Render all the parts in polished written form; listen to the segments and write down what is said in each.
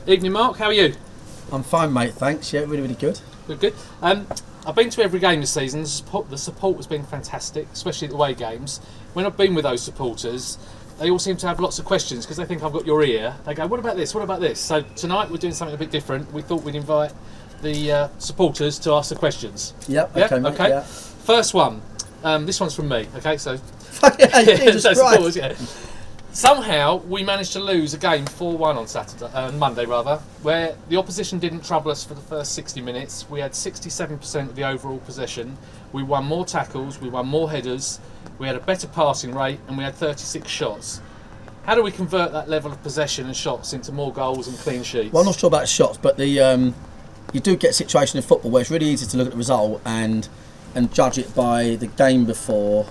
Evening, Mark. How are you? I'm fine, mate. Thanks. Yeah, really, really good. Good. I've been to every game this season. The support has been fantastic, especially the away games. When I've been with those supporters, they all seem to have lots of questions because they think I've got your ear. They go, "What about this? What about this?" So tonight we're doing something a bit different. We thought we'd invite the supporters to ask the questions. Yep. Yeah? Okay. Mate, okay. Yeah. First one. This one's from me. Okay. So. Jesus Christ. Yeah. Somehow we managed to lose a game 4-1 on Monday, where the opposition didn't trouble us for the first 60 minutes. We had 67% of the overall possession. We won more tackles, we won more headers, we had a better passing rate, and we had 36 shots. How do we convert that level of possession and shots into more goals and clean sheets? Well, I'm not sure about shots, but you do get a situation in football where it's really easy to look at the result and judge it by the game before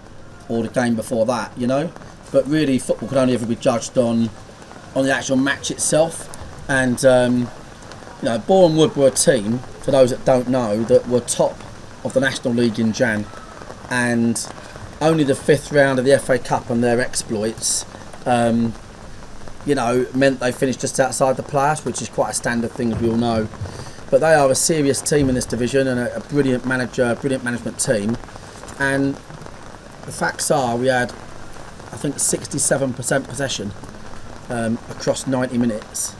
or the game before that, you know. But really, football can only ever be judged on the actual match itself. And Boreham Wood were a team, for those that don't know, that were top of the National League in Jan, and only the 5th round of the FA Cup and their exploits, meant they finished just outside the playoffs, which is quite a standard thing, as we all know. But they are a serious team in this division and a brilliant management team. And the facts are, we had, I think, 67% possession across 90 minutes,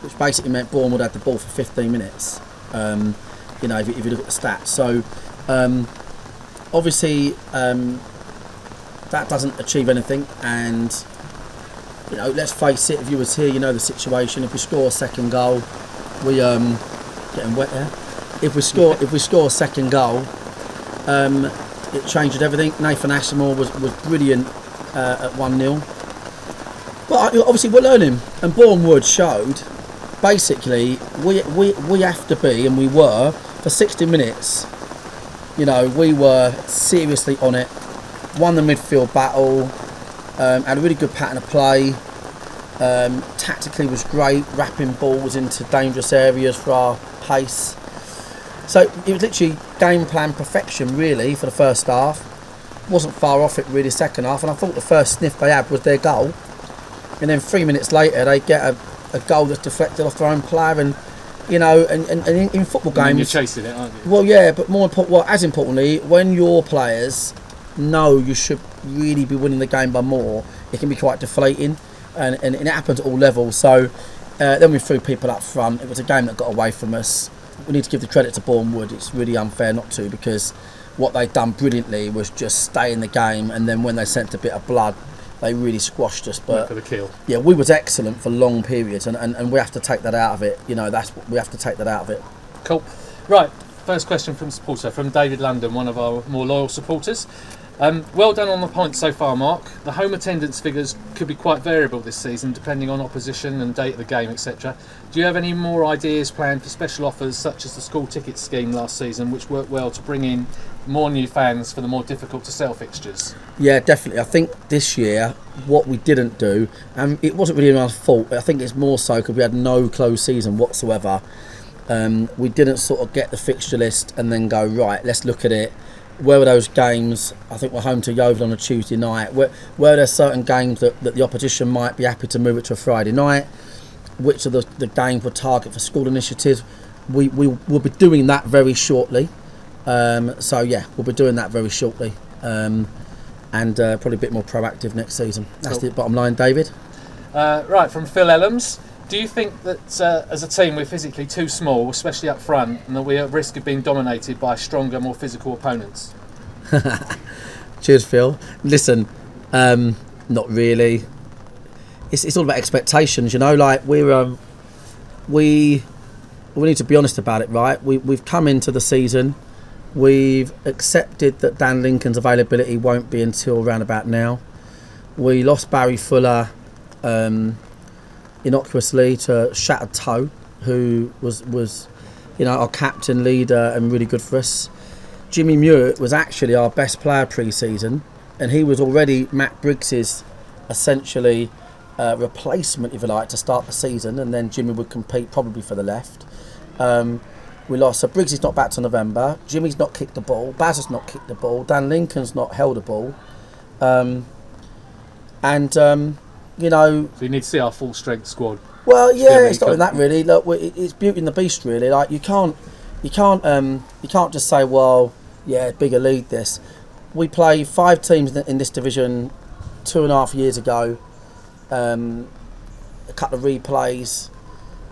which basically meant Bournemouth had the ball for 15 minutes. If you look at the stats, so obviously that doesn't achieve anything. And let's face it, if you was here, you know the situation. If we score a second goal, we getting wet there. If we score a second goal, it changed everything. Nathan Ashmore was brilliant at 1-0. But obviously we're learning, and Boreham Wood showed basically we have to be, and we were, for 60 minutes. We were seriously on it, won the midfield battle, had a really good pattern of play, tactically was great, wrapping balls into dangerous areas for our pace. So it was literally game plan perfection really for the first half. Wasn't far off it really second half, and I thought the first sniff they had was their goal, and then 3 minutes later they get a goal that's deflected off their own player, and in football games you're chasing it, aren't you? Well, yeah, but as importantly, when your players know you should really be winning the game by more, it can be quite deflating, and it happens at all levels. So then we threw people up front. It was a game that got away from us. We need to give the credit to Boreham Wood. It's really unfair not to, because what they'd done brilliantly was just stay in the game, and then when they sent a bit of blood, they really squashed us. But for the kill. Yeah, we was excellent for long periods, and we have to take that out of it. That's what we have to take that out of it. Cool. Right, first question from supporter, from David London, one of our more loyal supporters. Well done on the points so far, Mark. The home attendance figures could be quite variable this season, depending on opposition and date of the game, etc. Do you have any more ideas planned for special offers, such as the school ticket scheme last season, which worked well to bring in more new fans for the more difficult to sell fixtures? Yeah, definitely. I think this year, what we didn't do, and it wasn't really our fault, I think it's more so because we had no closed season whatsoever. We didn't sort of get the fixture list and then go, right, let's look at it. Where were those games? I think we're home to Yeovil on a Tuesday night. Where are there certain games that the opposition might be happy to move it to a Friday night? Which of the games were target for school initiatives? We will be doing that very shortly. We'll be doing that very shortly. And probably a bit more proactive next season. That's the bottom line, David. Right, from Phil Ellams. Do you think that as a team we're physically too small, especially up front, and that we're at risk of being dominated by stronger, more physical opponents? Cheers, Phil. Listen, not really. It's all about expectations, Like we need to be honest about it, right? We've come into the season, we've accepted that Dan Lincoln's availability won't be until around about now. We lost Barry Fuller innocuously to shattered toe, who was our captain, leader, and really good for us. Jimmy Muir was actually our best player pre-season, and he was already Matt Briggs's essentially replacement, if you like, to start the season, and then Jimmy would compete probably for the left. We lost, so Briggs is not back to November, Jimmy's not kicked the ball, Baz has not kicked the ball, Dan Lincoln's not held a ball, So you need to see our full strength squad. Well, yeah, really it's not even that really. Look, it's Beauty and the Beast really. Like you can't just say, well, yeah, bigger league this. We play 5 teams in this division 2.5 years ago. A couple of replays.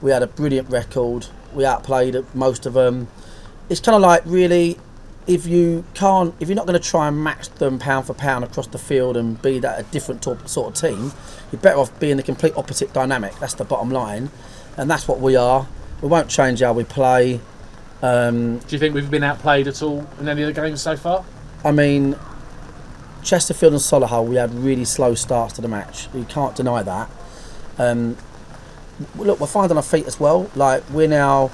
We had a brilliant record. We outplayed most of them. It's kind of like really, if you're not going to try and match them pound for pound across the field and be that a different sort of team, you're better off being the complete opposite dynamic. That's the bottom line, and that's what we are. We won't change how we play. Do you think we've been outplayed at all in any of the games so far? I mean, Chesterfield and Solihull, we had really slow starts to the match. You can't deny that. Look, we're finding our feet as well. Like we're now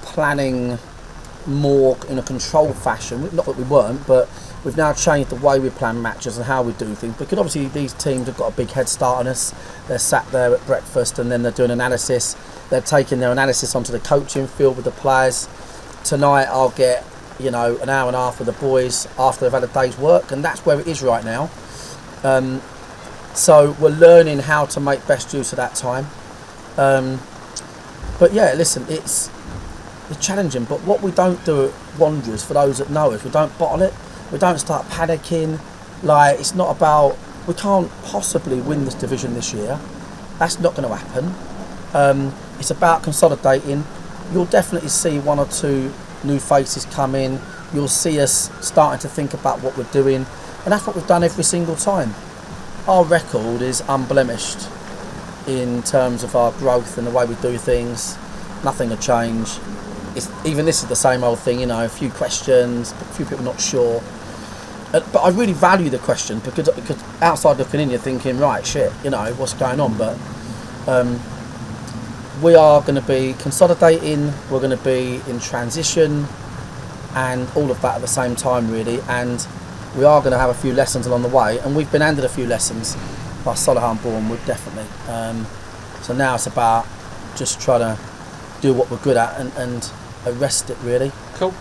planning more in a controlled fashion. Not that we weren't, but we've now changed the way we plan matches and how we do things. Because obviously these teams have got a big head start on us. They're sat there at breakfast and then they're doing analysis. They're taking their analysis onto the coaching field with the players. Tonight I'll get an hour and a half with the boys after they've had a day's work, and that's where it is right now. So we're learning how to make best use of that time. But yeah, listen, it's challenging. But what we don't do at Wanderers, for those that know us, we don't bottle it. We don't start panicking. Like, it's not about, we can't possibly win this division this year. That's not going to happen. It's about consolidating. You'll definitely see 1 or 2 new faces come in. You'll see us starting to think about what we're doing, and that's what we've done every single time. Our record is unblemished in terms of our growth and the way we do things. Nothing will change. Even this is the same old thing, a few questions, a few people not sure. But I really value the question because outside looking in, you're thinking, right, shit, what's going on? But we are going to be consolidating, we're going to be in transition, and all of that at the same time, really. And we are going to have a few lessons along the way, and we've been handed a few lessons by Solihull and Bournemouth, definitely. So now it's about just trying to do what we're good at and arrest it, really. Cool.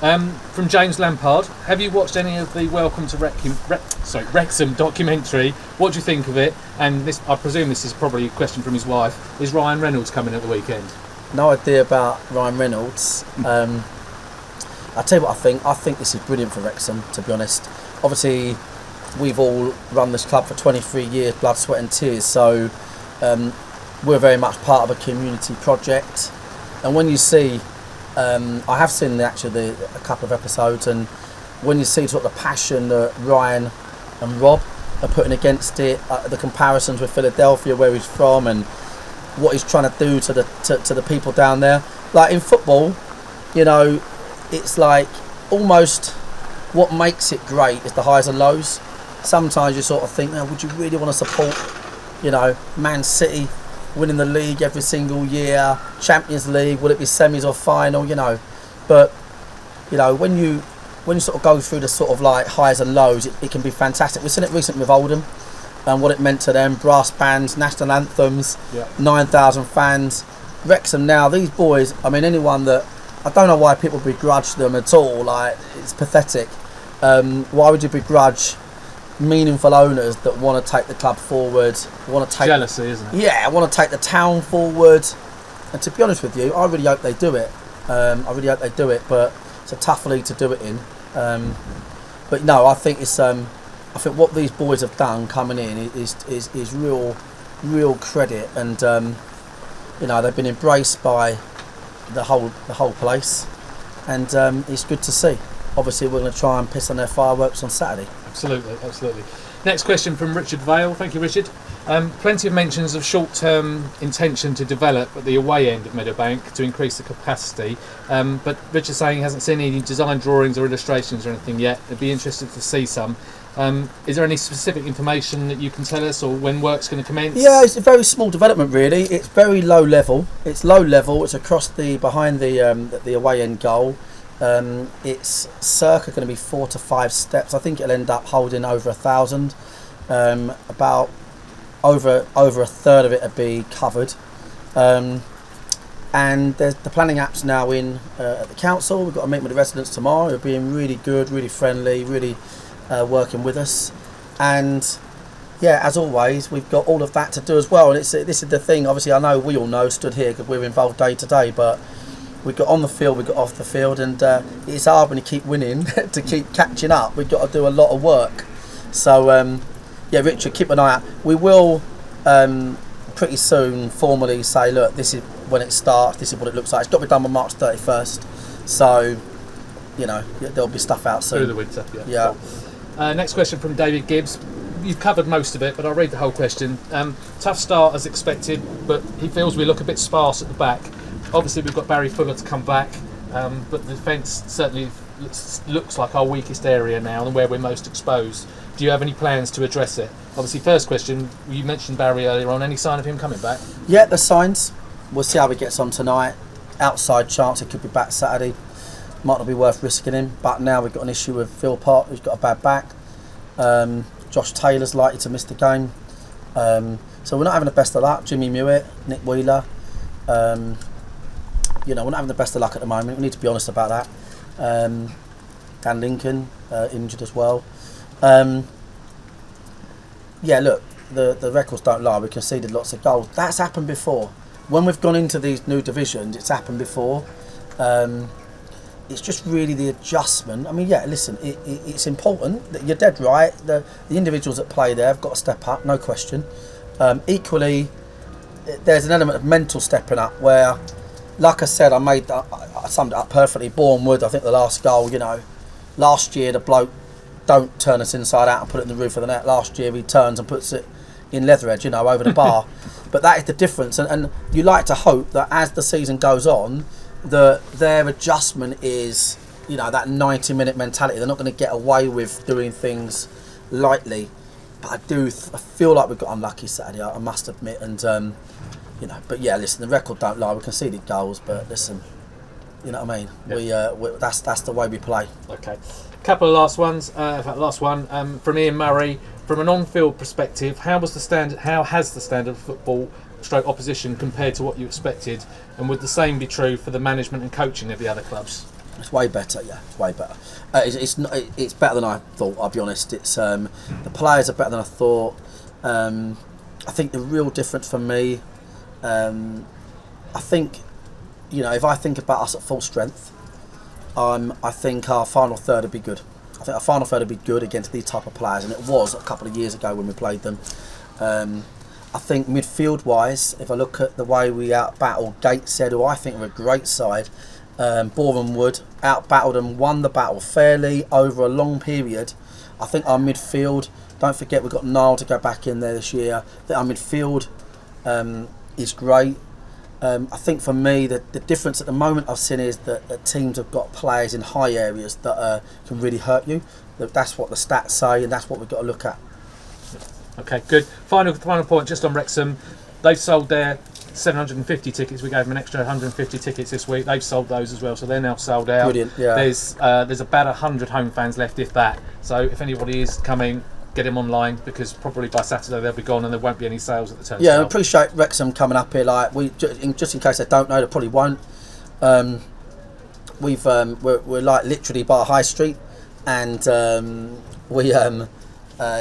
From James Lampard, have you watched any of the Welcome to Wrexham documentary? What do you think of it? And this, I presume this is probably a question from his wife. Is Ryan Reynolds coming at the weekend? No idea about Ryan Reynolds. I'll tell you what I think. I think this is brilliant for Wrexham, to be honest. Obviously, we've all run this club for 23 years, blood, sweat and tears. So we're very much part of a community project. And when you see, I have seen a couple of episodes, and when you see sort of the passion that Ryan and Rob are putting against it, the comparisons with Philadelphia, where he's from, and what he's trying to do to the people down there. Like in football, it's like almost what makes it great is the highs and lows. Sometimes you sort of think, would you really want to support, Man City winning the league every single year, Champions League, will it be semis or final, But, when you sort of go through the sort of like highs and lows, it can be fantastic. We've seen it recently with Oldham and what it meant to them, brass bands, national anthems, 9,000 fans. Wrexham now, these boys, anyone that, I don't know why people begrudge them at all, like, it's pathetic. Why would you begrudge meaningful owners that want to take the club forward, want to take jealousy, isn't it? Yeah, want to take the town forward. And to be honest with you, I really hope they do it. But it's a tough league to do it in. But no, I think it's I think what these boys have done coming in is real credit, and they've been embraced by the whole place, and it's good to see. Obviously, we're going to try and piss on their fireworks on Saturday. Absolutely. Next question from Richard Vale. Thank you, Richard. Plenty of mentions of short-term intention to develop at the away end of Meadowbank to increase the capacity. But Richard's saying he hasn't seen any design drawings or illustrations or anything yet. I'd be interested to see some. Is there any specific information that you can tell us, or when work's going to commence? Yeah, it's a very small development, really. It's very low level. It's across behind the away end goal. It's circa going to be 4 to 5 steps. I think it'll end up holding over 1,000. About over a third of it will be covered. And the planning app's now in at the council. We've got a meeting with the residents tomorrow. They're being really good, really friendly, really working with us. And yeah, as always, we've got all of that to do as well. And this is the thing. Obviously, I know we all know, stood here because we're involved day to day, but we've got on the field, we've got off the field, and it's hard when you keep winning to keep catching up. We've got to do a lot of work. So, yeah, Richard, keep an eye out. We will pretty soon formally say, look, this is when it starts, this is what it looks like. It's got to be done by March 31st. So, you know, there'll be stuff out soon. Through the winter, yeah. Cool. Next question from David Gibbs. You've covered most of it, but I'll read the whole question. Tough start as expected, but he feels we look a bit sparse at the back. Obviously, we've got Barry Fuller to come back, but the defence certainly looks like our weakest area now and where we're most exposed. Do you have any plans to address it? Obviously, first question, you mentioned Barry earlier on. Any sign of him coming back? Yeah, the signs. We'll see how he gets on tonight. Outside chance he could be back Saturday. Might not be worth risking him, but now we've got an issue with Phil Pott, who's got a bad back. Josh Taylor's likely to miss the game. So we're not having the best of luck. Jimmy Mewett, Nick Wheeler. You know, we're not having the best of luck at the moment. We need to be honest about that. Dan Lincoln, injured as well. Yeah, look, the records don't lie. We conceded lots of goals. That's happened before. When we've gone into these new divisions, it's happened before. It's just really the adjustment. I mean, yeah, listen, it's important. You're dead right. The individuals that play there have got to step up, no question. Equally, there's an element of mental stepping up where, like I said, I summed it up perfectly. Bournemouth, I think the last goal, you know, last year the bloke don't turn us inside out and put it in the roof of the net. Last year he turns and puts it in Leatherhead, you know, over the bar. But that is the difference. And you like to hope that as the season goes on, their adjustment is, you know, that 90-minute mentality. They're not going to get away with doing things lightly. But I feel like we got unlucky Saturday, I must admit. And, you know, but yeah, listen, the record don't lie. We conceded goals, but listen, you know what I mean? Yep. That's the way we play. Okay. Couple of last ones. Last one from Ian Murray. From an on-field perspective, how has the standard of football stroke opposition compared to what you expected, and would the same be true for the management and coaching of the other clubs? It's way better, yeah. It's way better. It's better than I thought. I'll be honest. It's the players are better than I thought. I think the real difference for me, I think, you know, if I think about us at full strength, I think our final third would be good. I think our final third would be good against these type of players, and it was a couple of years ago when we played them. I think midfield-wise, if I look at the way we out-battled Gateshead, who I think are a great side, Boreham Wood, out-battled and won the battle fairly over a long period. I think our midfield, don't forget we've got Niall to go back in there this year. I think our midfield is great. I think for me, the difference at the moment I've seen is that teams have got players in high areas that can really hurt you. That's what the stats say, and that's what we've got to look at. Okay, good. Final point, just on Wrexham. They've sold their 750 tickets. We gave them an extra 150 tickets this week. They've sold those as well, so they're now sold out. Brilliant, yeah. There's about 100 home fans left, if that. So if anybody is coming, get them online, because probably by Saturday they'll be gone and there won't be any sales at the turnstile. Yeah, I appreciate Wrexham coming up here. Like just in case they don't know, they probably won't. We're like literally by a high street, and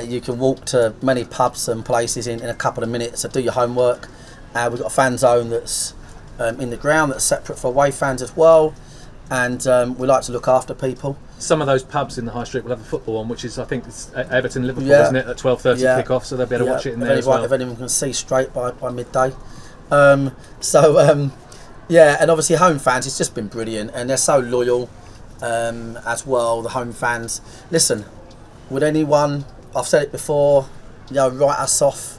you can walk to many pubs and places in a couple of minutes. So do your homework. We've got a fan zone that's in the ground that's separate for away fans as well, and we like to look after people. Some of those pubs in the high street will have a football on, which is, I think, it's Everton Liverpool, isn't it, at 12:30 kick off, so they'll be able to watch it in there as well. If anyone can see straight by midday. Yeah, and obviously home fans, it's just been brilliant, and they're so loyal as well, the home fans. Listen, would anyone, I've said it before, you know, write us off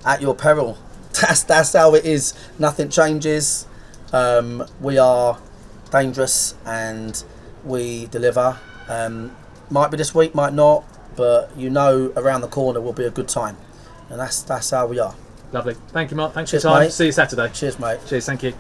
at your peril. That's how it is. Nothing changes. We are dangerous and we deliver. Might be this week, might not, but you know, around the corner will be a good time, and that's how we are. Lovely. Thank you, Mark. Thanks Cheers, for your time. mate. See you Saturday. Cheers, mate. Cheers. Thank you.